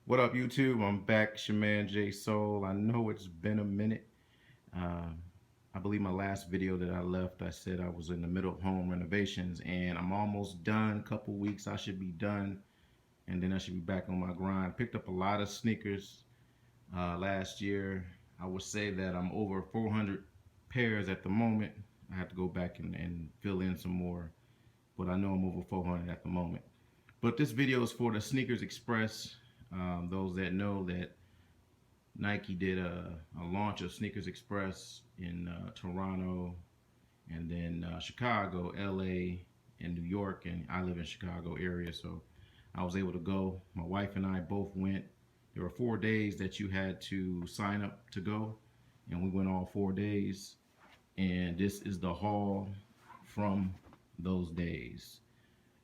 What up, YouTube? I'm back. It's your man J Soul. I know it's been a minute. Uh, I believe my last video that I left, I said I was in the middle of home renovations, and I'm almost done. Couple weeks, I should be done, and then I should be back on my grind. Picked up a lot of sneakers last year. I would say that I'm over 400 pairs at the moment. I have to go back and fill in some more, but I know I'm over 400 at the moment. But this video is for the SNKRS Xpress. Those that know that Nike did a launch of SNKRS Xpress in Toronto, and then Chicago, LA, and New York, and I live in Chicago area, so I was able to go. My wife and I both went. There were 4 days that you had to sign up to go, and we went all 4 days, and this is the haul from those days.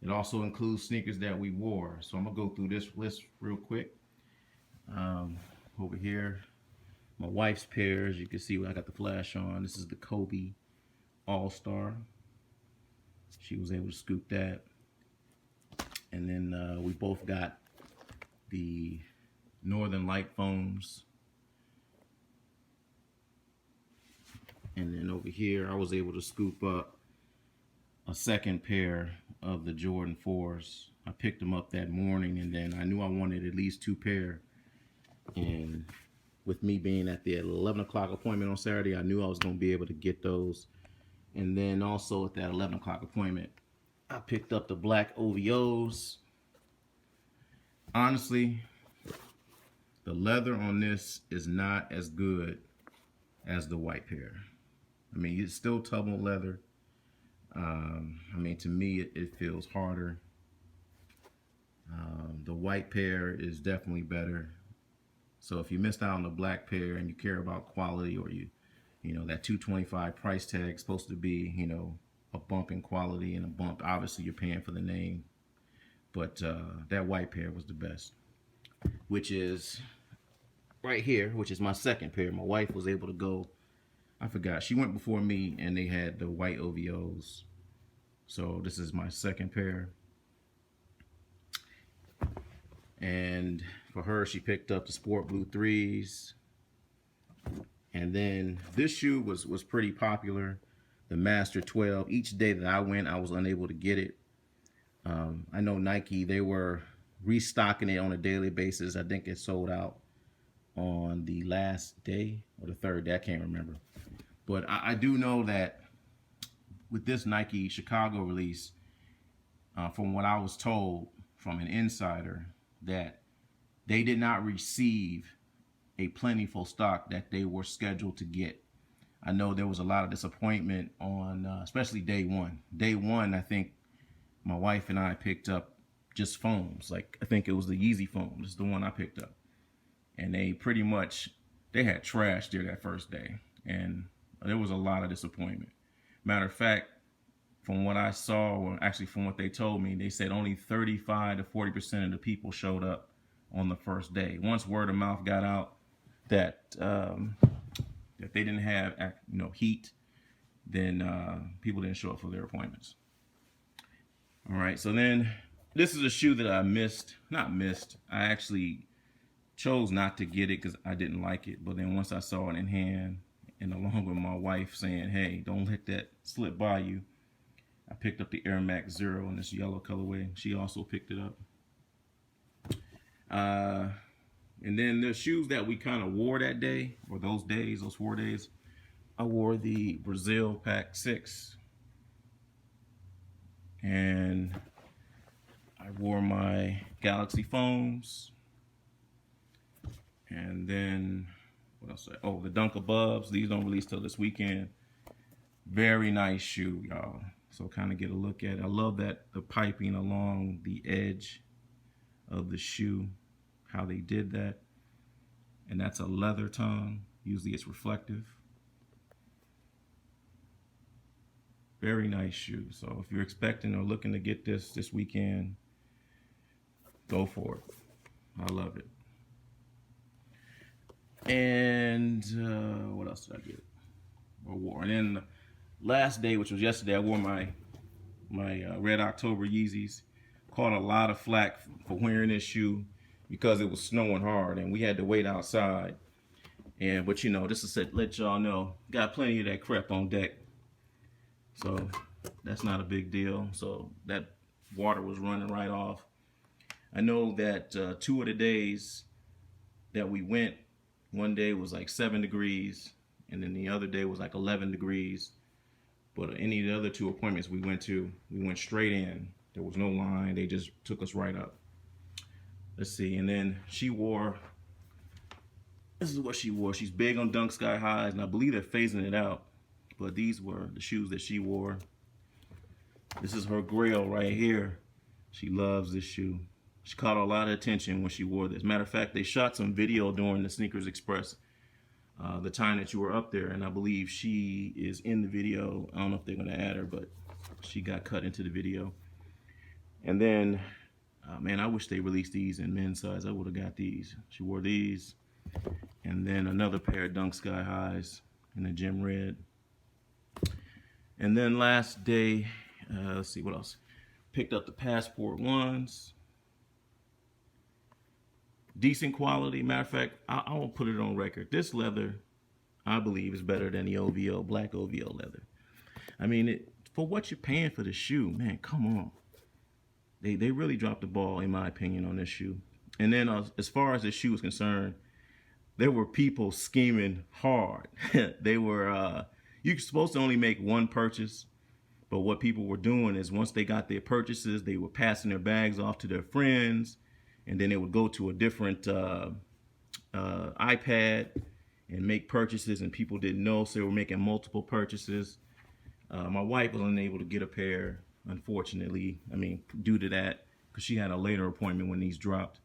It also includes sneakers that we wore. So I'm gonna go through this list real quick. Over here, my wife's pairs. You can see what I got the flash on. This is the Kobe All-Star. She was able to scoop that. And then we both got the Northern Light foams. And then over here, I was able to scoop up a second pair of the Jordan 4s. I picked them up that morning, and then I knew I wanted at least 2 pair. And with me being at the 11 o'clock appointment on Saturday, I knew I was going to be able to get those. And then also at that 11 o'clock appointment, I picked up the black OVOs. Honestly, the leather on this is not as good as the white pair. I mean, it's still tumble leather. I mean, to me, it feels harder. The white pair is definitely better. So if you missed out on the black pair and you care about quality, or you know, that $225 price tag is supposed to be, you know, a bump in quality and a bump. Obviously, you're paying for the name, but that white pair was the best, which is right here, which is my second pair. My wife was able to go. I forgot. She went before me, and they had the white OVOs. So this is my second pair. And for her, she picked up the Sport Blue 3s. And then this shoe was pretty popular, the Master 12. Each day that I went, I was unable to get it. I know Nike, they were restocking it on a daily basis. I think it sold out on the last day or the third day. I can't remember. But I do know that with this Nike Chicago release, from what I was told from an insider, that they did not receive a plentiful stock that they were scheduled to get. I know there was a lot of disappointment on, especially day one. Day one, I think my wife and I picked up just foams. Like, I think it was the Yeezy foam. This is the one I picked up. And they pretty much, they had trash there that first day. And there was a lot of disappointment. Matter of fact, from what I saw, or actually from what they told me, they said only 35 to 40% of the people showed up on the first day. Once word of mouth got out that that they didn't have, you know, heat, then people didn't show up for their appointments. All right, so then this is a shoe that I not missed. I actually chose not to get it because I didn't like it. But then once I saw it in hand, and along with my wife saying, hey, don't let that slip by you, I picked up the Air Max Zero in this yellow colorway. She also picked it up. And then the shoes that we kind of wore that day, or those days, those 4 days, I wore the Brazil Pack 6. And I wore my Galaxy foams. And then, what else? Oh, the Dunk Above. These don't release till this weekend. Very nice shoe, y'all. So kind of get a look at it. I love that the piping along the edge of the shoe, how they did that. And that's a leather tongue. Usually it's reflective. Very nice shoe. So if you're expecting or looking to get this weekend, go for it. I love it. And what else did I get or wore? And then the last day, which was yesterday, I wore my Red October Yeezys. Caught a lot of flack for wearing this shoe. because it was snowing hard and we had to wait outside. And but you know, this is to let y'all know, got plenty of that crap on deck, so that's not a big deal. So that water was running right off. I know that 2 of the days that we went, one day was like 7 degrees, and then the other day was like 11 degrees. But any of the other 2 appointments we went to, we went straight in. There was no line. They just took us right up. Let's see. And then she wore, this is what she wore. She's big on Dunk Sky Highs, and I believe they're phasing it out. But these were the shoes that she wore. This is her grail right here. She loves this shoe. She caught a lot of attention when she wore this. Matter of fact, they shot some video during the SNKRS Xpress, the time that you were up there, and I believe she is in the video. I don't know if they're going to add her, but she got cut into the video. And then, man, I wish they released these in men's size. I would have got these. She wore these, and then another pair of Dunk Sky Highs in the gym red. And then last day, let's see what else. Picked up the Passport ones. Decent quality. Matter of fact, I won't put it on record. This leather, I believe, is better than the OVO, black OVO leather. I mean, for what you're paying for the shoe, man, come on. They really dropped the ball, in my opinion, on this shoe. And then as far as the shoe is concerned, there were people scheming hard. They were, you're supposed to only make one purchase. But what people were doing is once they got their purchases, they were passing their bags off to their friends, and then they would go to a different iPad and make purchases, and people didn't know, so they were making multiple purchases. My wife was unable to get a pair, unfortunately. I mean, due to that, because she had a later appointment when these dropped.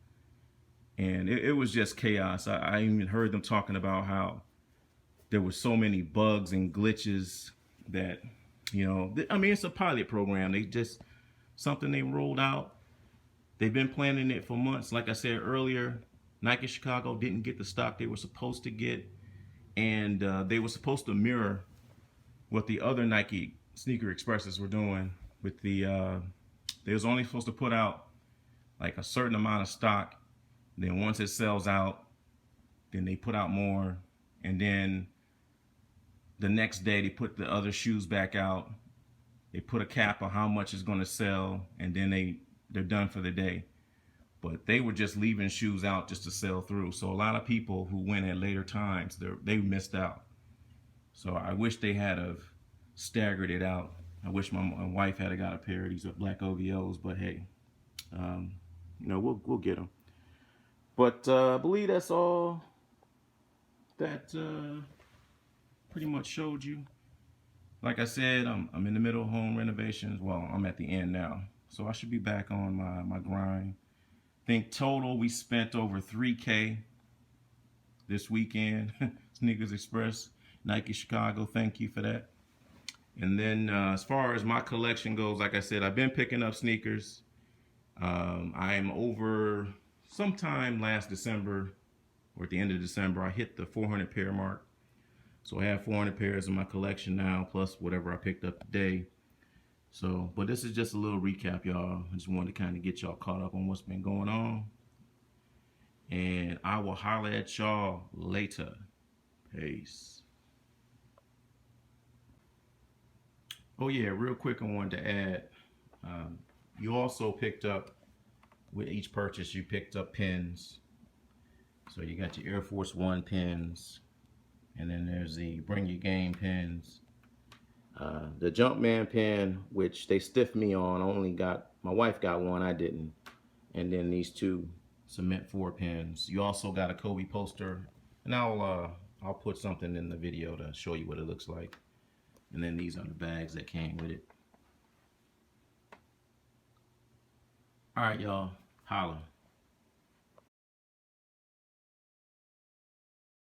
And it was just chaos. I even heard them talking about how there were so many bugs and glitches that, you know, I mean, it's a pilot program. They just, something they rolled out. They've been planning it for months. Like I said earlier, Nike Chicago didn't get the stock they were supposed to get. And they were supposed to mirror what the other Nike sneaker expresses were doing with the, they was only supposed to put out like a certain amount of stock. Then once it sells out, then they put out more. And then the next day they put the other shoes back out. They put a cap on how much is going to sell, and then they're done for the day. But they were just leaving shoes out just to sell through. So a lot of people who went at later times, they missed out. So I wish they had have staggered it out. I wish my wife had got a pair of these black OVOs, but hey, you know, we'll get them. But I believe that's all that pretty much showed you. Like I said, I'm in the middle of home renovations. Well, I'm at the end now, so I should be back on my grind. I think total we spent over $3K this weekend. SNKRS Xpress, Nike Chicago, thank you for that. And then as far as my collection goes, like I said, I've been picking up sneakers. I am over, sometime last December or at the end of December, I hit the 400 pair mark. So I have 400 pairs in my collection now, plus whatever I picked up today. So, but this is just a little recap, y'all. I just wanted to kind of get y'all caught up on what's been going on. And I will holler at y'all later. Peace. Oh yeah, real quick, I wanted to add, you also picked up, with each purchase, you picked up pins. So you got your Air Force One pins, and then there's the Bring Your Game pins. The Jumpman pin, which they stiffed me on, only got, my wife got one, I didn't. And then these two Cement 4 pins. You also got a Kobe poster, and I'll put something in the video to show you what it looks like. And then these are the bags that came with it. All right, y'all, holla.